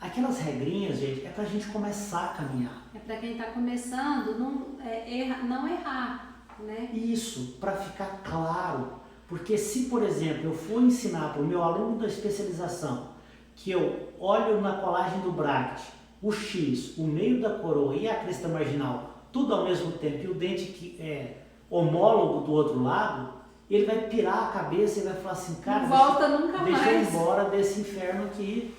Aquelas regrinhas, gente, é para a gente começar a caminhar. É para quem está começando não errar, né? Isso, para ficar claro. Porque se, por exemplo, eu for ensinar para o meu aluno da especialização que eu olho na colagem do bracket o X, o meio da coroa e a crista marginal, tudo ao mesmo tempo, e o dente que é homólogo do outro lado, ele vai pirar a cabeça e vai falar assim, cara, deixa eu ir embora desse inferno aqui.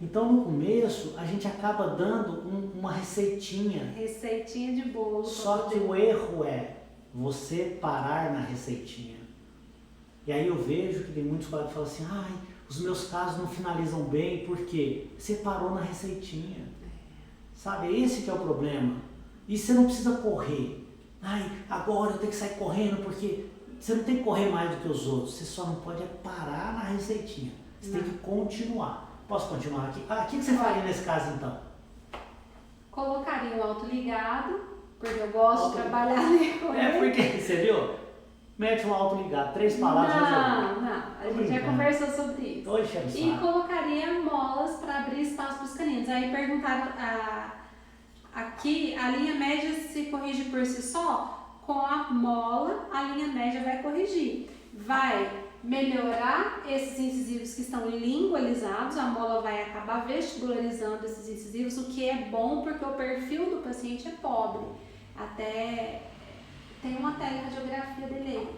Então no começo a gente acaba dando uma receitinha. Receitinha de bolo. Só que o erro é você parar na receitinha. E aí eu vejo que tem muitos colegas que falam assim, os meus casos não finalizam bem porque você parou na receitinha. Sabe, esse que é o problema. E você não precisa correr. Agora eu tenho que sair correndo porque você não tem que correr mais do que os outros, você só não pode parar na receitinha. Você tem que continuar. Posso continuar aqui? O que você faria nesse caso então? Colocaria o autoligado, porque eu gosto de trabalhar com ele. Porque, você viu? Mete um autoligado, 3 palavras. Não. A gente já conversou sobre isso. E colocaria molas para abrir espaço para os caninos. Aí perguntaram, aqui a linha média se corrige por si só? Com a mola, a linha média vai corrigir. Vai melhorar esses incisivos que estão lingualizados, a mola vai acabar vestibularizando esses incisivos, o que é bom porque o perfil do paciente é pobre. Até tem uma teleradiografia dele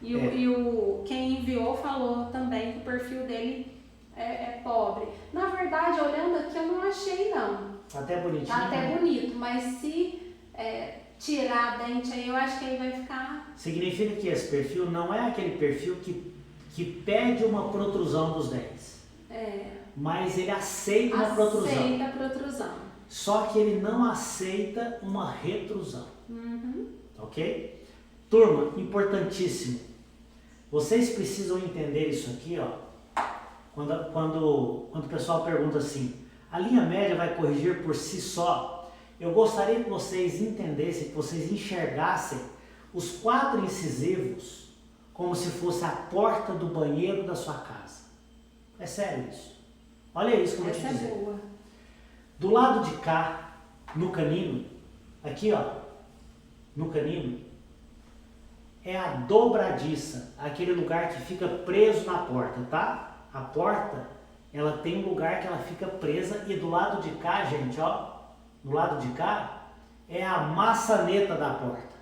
aí. Quem enviou falou também que o perfil dele é pobre. Na verdade, olhando aqui, eu não achei não. Até bonitinho. Tá até bonito, mas se tirar a dente aí, eu acho que aí vai ficar... Significa que esse perfil não é aquele perfil que pede uma protrusão dos dentes. Mas ele aceita uma protrusão. Aceita a protrusão. Só que ele não aceita uma retrusão. Uhum. Ok? Turma, importantíssimo. Vocês precisam entender isso aqui, ó. Quando o pessoal pergunta assim, a linha média vai corrigir por si só? Eu gostaria que vocês entendessem, que vocês enxergassem os 4 incisivos como se fosse a porta do banheiro da sua casa. É sério isso. Olha isso que eu vou te dizer. Essa é boa. Do lado de cá, no canino, aqui ó, no canino, é a dobradiça, aquele lugar que fica preso na porta, tá? A porta, ela tem um lugar que ela fica presa e do lado de cá, gente, ó, do lado de cá, é a maçaneta da porta,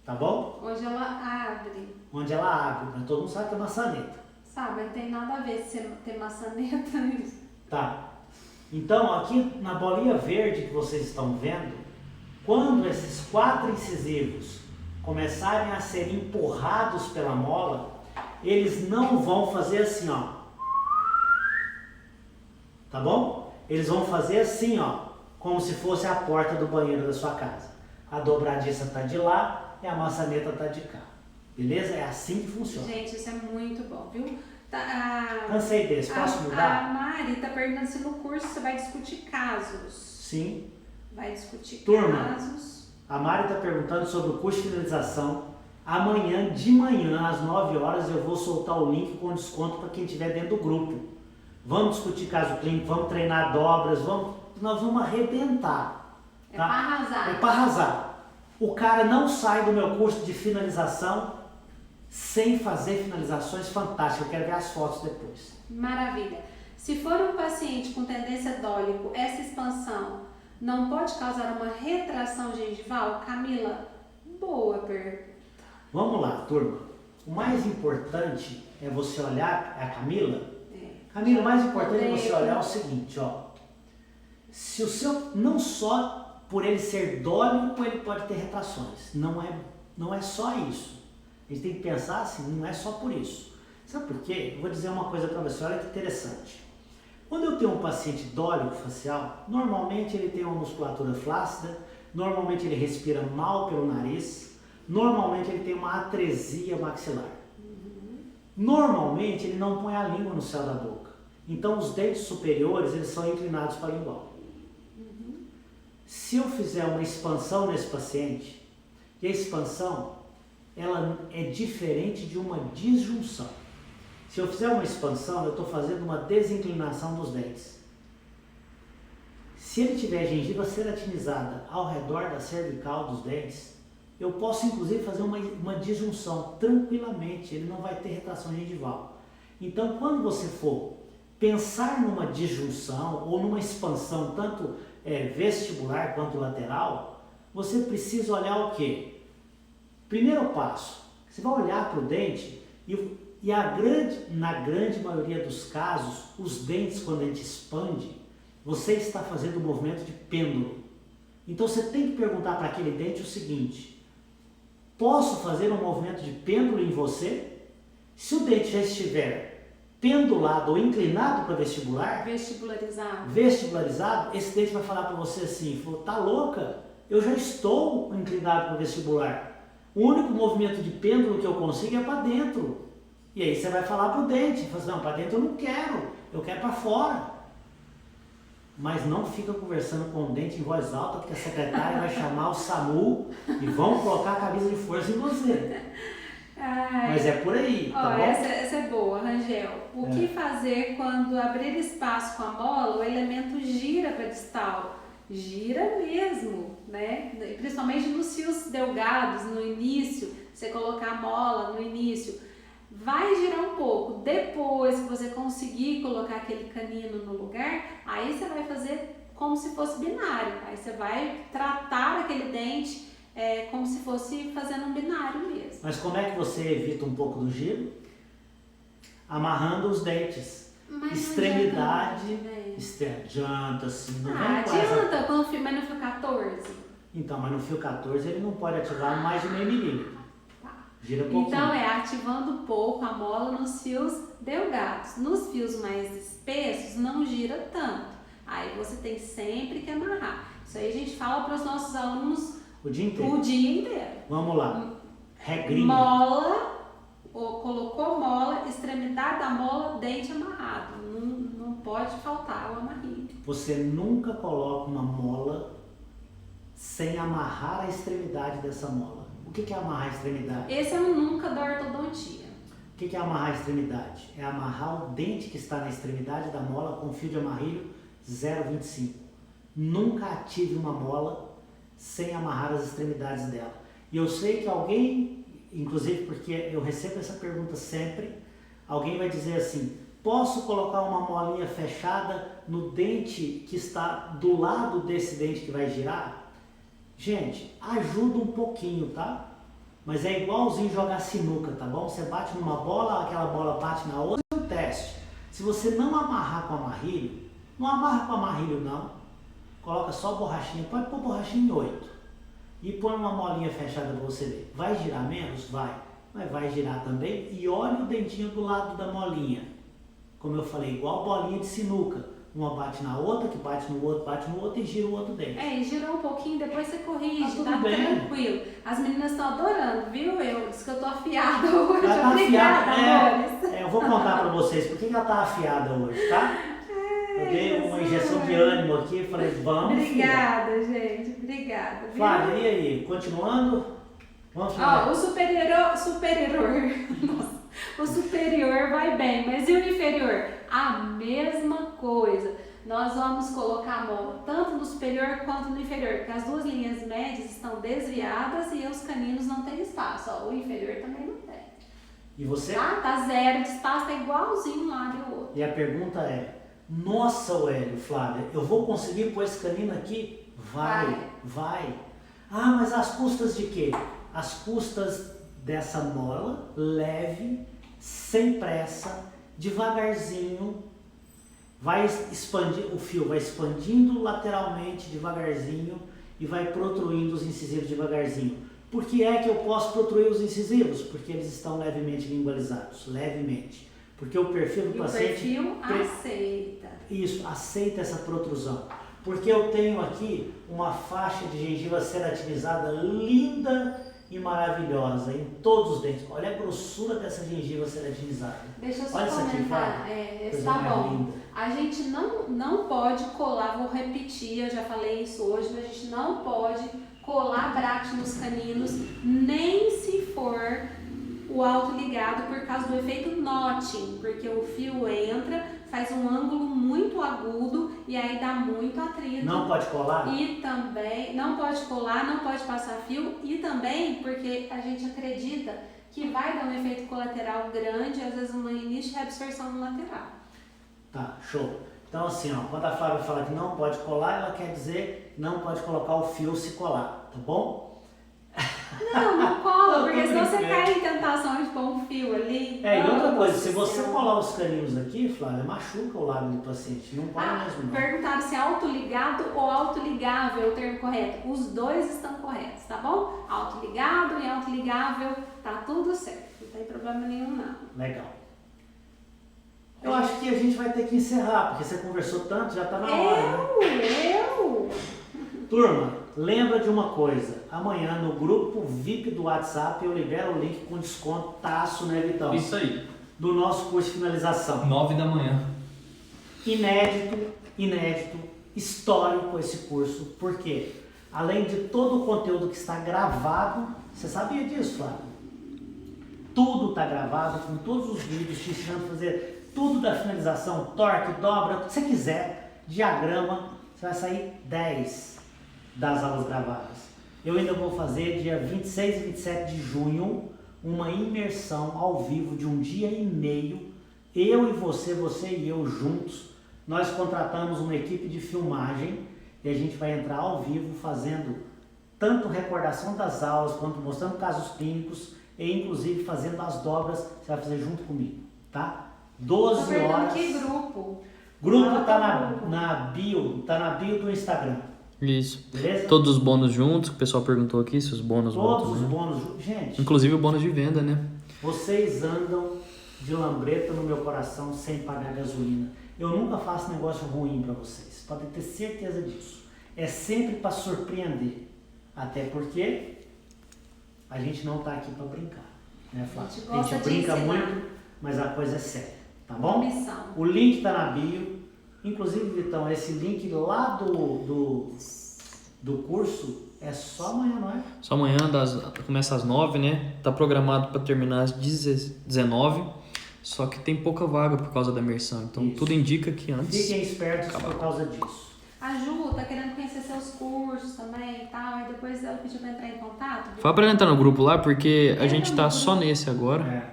tá bom? Onde ela abre. Onde ela abre, mas todo mundo sabe que é maçaneta. Sabe, não tem nada a ver se ter maçaneta. Tá. Então, aqui na bolinha verde que vocês estão vendo, quando esses 4 incisivos começarem a ser empurrados pela mola, eles não vão fazer assim, ó. Tá bom? Eles vão fazer assim, ó, como se fosse a porta do banheiro da sua casa. A dobradiça tá de lá e a maçaneta tá de cá. Beleza? É assim que funciona. Gente, isso é muito bom, viu? Cansei desse, posso mudar? A Mari tá perguntando se no curso você vai discutir casos. Sim. Vai discutir Turma, casos. a Mari está perguntando sobre o curso de finalização. Amanhã, de manhã, às 9 horas, eu vou soltar o link com desconto para quem estiver dentro do grupo. Vamos discutir caso clínico, vamos treinar dobras, nós vamos arrebentar. Tá? É para arrasar. É para arrasar. O cara não sai do meu curso de finalização sem fazer finalizações fantásticas. Eu quero ver as fotos depois. Maravilha. Se for um paciente com tendência dólico, essa expansão não pode causar uma retração gengival? Camila, boa pergunta. Vamos lá, turma. O mais importante é você olhar, a Camila. Camila, o mais importante é você olhar o seguinte, ó. Se o seu, não só por ele ser dólico, ele pode ter retrações. Não é só isso. A gente tem que pensar assim, não é só por isso. Sabe por quê? Eu vou dizer uma coisa para você, olha que interessante. Quando eu tenho um paciente dólico facial, normalmente ele tem uma musculatura flácida, normalmente ele respira mal pelo nariz, normalmente ele tem uma atresia maxilar. Normalmente ele não põe a língua no céu da boca. Então os dentes superiores eles são inclinados para a lingual. Se eu fizer uma expansão nesse paciente, e a expansão ela é diferente de uma disjunção. Se eu fizer uma expansão, eu estou fazendo uma desinclinação dos dentes. Se ele tiver gengiva ceratinizada ao redor da cervical dos dentes, eu posso inclusive fazer uma disjunção tranquilamente, ele não vai ter retração gengival. Então, quando você for pensar numa disjunção ou numa expansão, tanto vestibular quanto lateral, você precisa olhar o quê? Primeiro passo, você vai olhar para o dente e na grande maioria dos casos, os dentes, quando a gente expande, você está fazendo um movimento de pêndulo. Então você tem que perguntar para aquele dente o seguinte: posso fazer um movimento de pêndulo em você? Se o dente já estiver pendulado ou inclinado para vestibular, vestibularizado, esse dente vai falar para você assim, tá louca? Eu já estou inclinado para o vestibular. O único movimento de pêndulo que eu consigo é para dentro. E aí você vai falar pro dente, fala assim, não, para dentro eu não quero, eu quero para fora. Mas não fica conversando com o dente em voz alta, porque a secretária vai chamar o SAMU e vão colocar a camisa de força em você. Ai. Mas é por aí, tá bom? Essa é boa, Rangel. O que fazer quando abrir espaço com a mola, o elemento gira para distal? Gira mesmo, né? Principalmente nos fios delgados, no início, você colocar a mola no início, vai girar um pouco. Depois que você conseguir colocar aquele canino no lugar, aí você vai fazer como se fosse binário. Aí você vai tratar aquele dente como se fosse fazendo um binário mesmo. Mas como é que você evita um pouco do giro? Amarrando os dentes. Mas Extremidade, adianta sim. Não vem adianta quando o fio, mas no fio 14. Então, mas no fio 14 ele não pode ativar mais de meio milímetro. Gira pouquinho. Então ativando um pouco a mola nos fios delgados. Nos fios mais espessos não gira tanto. Aí você tem sempre que amarrar. Isso aí a gente fala para os nossos alunos o dia inteiro. Vamos lá. Regrinha. Mola, colocou mola, extremidade da mola, dente amarrado. Não pode faltar o amarrinho. Você nunca coloca uma mola sem amarrar a extremidade dessa mola. O que é amarrar a extremidade? Esse é um nunca da ortodontia. O que é amarrar a extremidade? É amarrar o dente que está na extremidade da mola com fio de amarrilho 0,25. Nunca ative uma mola sem amarrar as extremidades dela. E eu sei que alguém, inclusive porque eu recebo essa pergunta sempre, alguém vai dizer assim, posso colocar uma molinha fechada no dente que está do lado desse dente que vai girar? Gente, ajuda um pouquinho, tá? Mas é igualzinho jogar sinuca, tá bom? Você bate numa bola, aquela bola bate na outra, é um teste. Se você não amarrar com amarrilho, não amarra com amarrilho não, coloca só borrachinha, pode pôr borrachinha em 8 e põe uma molinha fechada para você ver. Vai girar menos? Vai, mas vai girar também e olha o dentinho do lado da molinha. Como eu falei, igual bolinha de sinuca. Uma bate na outra, que bate no outro e gira o outro dente. E girou um pouquinho, depois você corrige, tá bem. Tranquilo. As meninas estão adorando, viu? Eu disse que eu tô afiada hoje. Ela tá Obrigada, amores. Eu vou contar pra vocês por que ela tá afiada hoje, tá? Eu dei uma injeção de ânimo aqui e falei, vamos. Obrigada, gente. Obrigada. Flávia, e aí? Continuando? Vamos lá. O superior. Nossa. O superior vai bem, mas e o inferior? A mesma coisa. Nós vamos colocar a mola tanto no superior quanto no inferior, porque as duas linhas médias estão desviadas e os caninos não têm espaço. O inferior também não tem. E você? Tá zero de espaço, tá igualzinho um lado e o outro. E a pergunta é, nossa, Hélio, Flávia, eu vou conseguir pôr esse canino aqui? Vai. Ah, mas às custas de quê? Às custas dessa mola leve, sem pressa, devagarzinho, vai expandir, o fio vai expandindo lateralmente devagarzinho e vai protruindo os incisivos devagarzinho. Por que é que eu posso protruir os incisivos? Porque eles estão levemente lingualizados, levemente. Porque o perfil do paciente... O perfil aceita. Isso, aceita essa protrusão. Porque eu tenho aqui uma faixa de gengiva ceratinizada linda e maravilhosa em todos os dentes. Olha a grossura dessa gengiva ceratinizada. Deixa eu só olha comentar. Está bom. Linda. A gente não pode colar, vou repetir, eu já falei isso hoje, mas a gente não pode colar bracket nos caninos, nem se for o alto ligado por causa do efeito notching, porque o fio entra, faz um ângulo muito agudo e aí dá muito atrito. Não pode colar? E também não pode colar, não pode passar fio e também porque a gente acredita que vai dar um efeito colateral grande, às vezes uma início de reabsorção no lateral. Tá, show. Então assim, ó, quando a Flávia fala que não pode colar, ela quer dizer não pode colocar o fio se colar, tá bom? Não cola, porque senão você cai em tentação de pôr um fio ali. E outra coisa, se você colar os caninos aqui, Flávia, machuca o lábio do paciente, não cola mesmo não. Perguntaram se é autoligado ou autoligável o termo correto. Os dois estão corretos, tá bom? Autoligado e autoligável, tá tudo certo, não tem problema nenhum não. Legal. Eu acho que a gente vai ter que encerrar, porque você conversou tanto, já tá na hora, né? Eu? Turma, lembra de uma coisa. Amanhã no grupo VIP do WhatsApp eu libero o link com desconto taço, né, Vitão? Isso aí. Do nosso curso de finalização. 9 da manhã. Inédito, histórico esse curso. Por quê? Além de todo o conteúdo que está gravado, você sabia disso, Flávio? Tudo está gravado, com todos os vídeos, te ensinando a fazer tudo da finalização, torque, dobra, o que você quiser, diagrama, você vai sair 10 das aulas gravadas. Eu ainda vou fazer dia 26 e 27 de junho, uma imersão ao vivo de 1 dia e meio, eu e você e eu juntos. Nós contratamos uma equipe de filmagem e a gente vai entrar ao vivo fazendo tanto recordação das aulas, quanto mostrando casos clínicos e inclusive fazendo as dobras, você vai fazer junto comigo, tá? 12 horas. Que grupo? Grupo tá na bio do Instagram. Isso. Beleza? Todos os bônus juntos, que o pessoal perguntou aqui, se os bônus voltam. Todos os bônus juntos. Gente, inclusive o bônus de venda, né? vocês andam de lambreta no meu coração sem pagar gasolina. Eu nunca faço negócio ruim para vocês, podem ter certeza disso. É sempre para surpreender. Até porque a gente não tá aqui para brincar, né, Flávio? A gente brinca muito, mas a coisa é séria, tá bom? Missão. O link tá na bio. Inclusive, Vitão, esse link lá do curso é só amanhã, não é? Só amanhã, começa às 9, né? Tá programado para terminar às 19, só que tem pouca vaga por causa da imersão. Então Isso. tudo indica que antes... Fiquem espertos por causa disso. A Ju tá querendo conhecer seus cursos também e tal, e depois ela pediu pra entrar em contato. Fala pra ela entrar no grupo lá, porque a gente tá só nesse agora.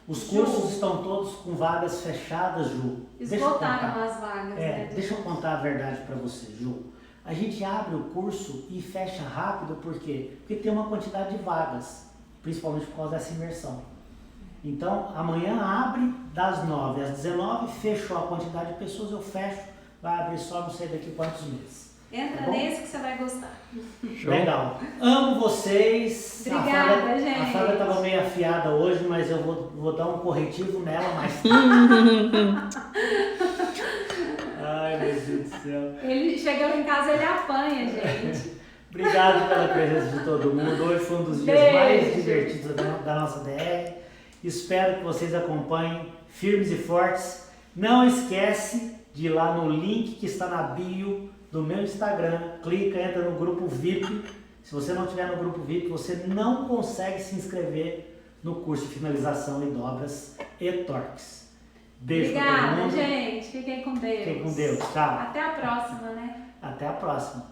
Os cursos estão todos com vagas fechadas, Ju. Esgotaram as vagas, né? Deixa eu contar a verdade para você, Ju. A gente abre o curso e fecha rápido, por quê? Porque tem uma quantidade de vagas, principalmente por causa dessa imersão. Então, amanhã abre das 9 às 19, fechou a quantidade de pessoas, eu fecho, vai abrir só não sei daqui quantos meses. Entra tá nesse que você vai gostar. Show. Legal. Amo vocês. Obrigada, gente. A Flávia estava meio afiada hoje, mas eu vou dar um corretivo nela mais Ai, meu Deus do céu. Ele chegando em casa, ele apanha, gente. Obrigado pela presença de todo mundo. Hoje foi um dos dias mais divertidos da nossa DR. Espero que vocês acompanhem firmes e fortes. Não esquece de ir lá no link que está na bio do meu Instagram. Clica, entra no grupo VIP. Se você não estiver no grupo VIP, você não consegue se inscrever no curso de finalização e dobras e torques. Beijo pra todo mundo. Obrigada, gente. Fiquem com Deus. Fiquem com Deus. Tchau. Até a próxima, né? Até a próxima.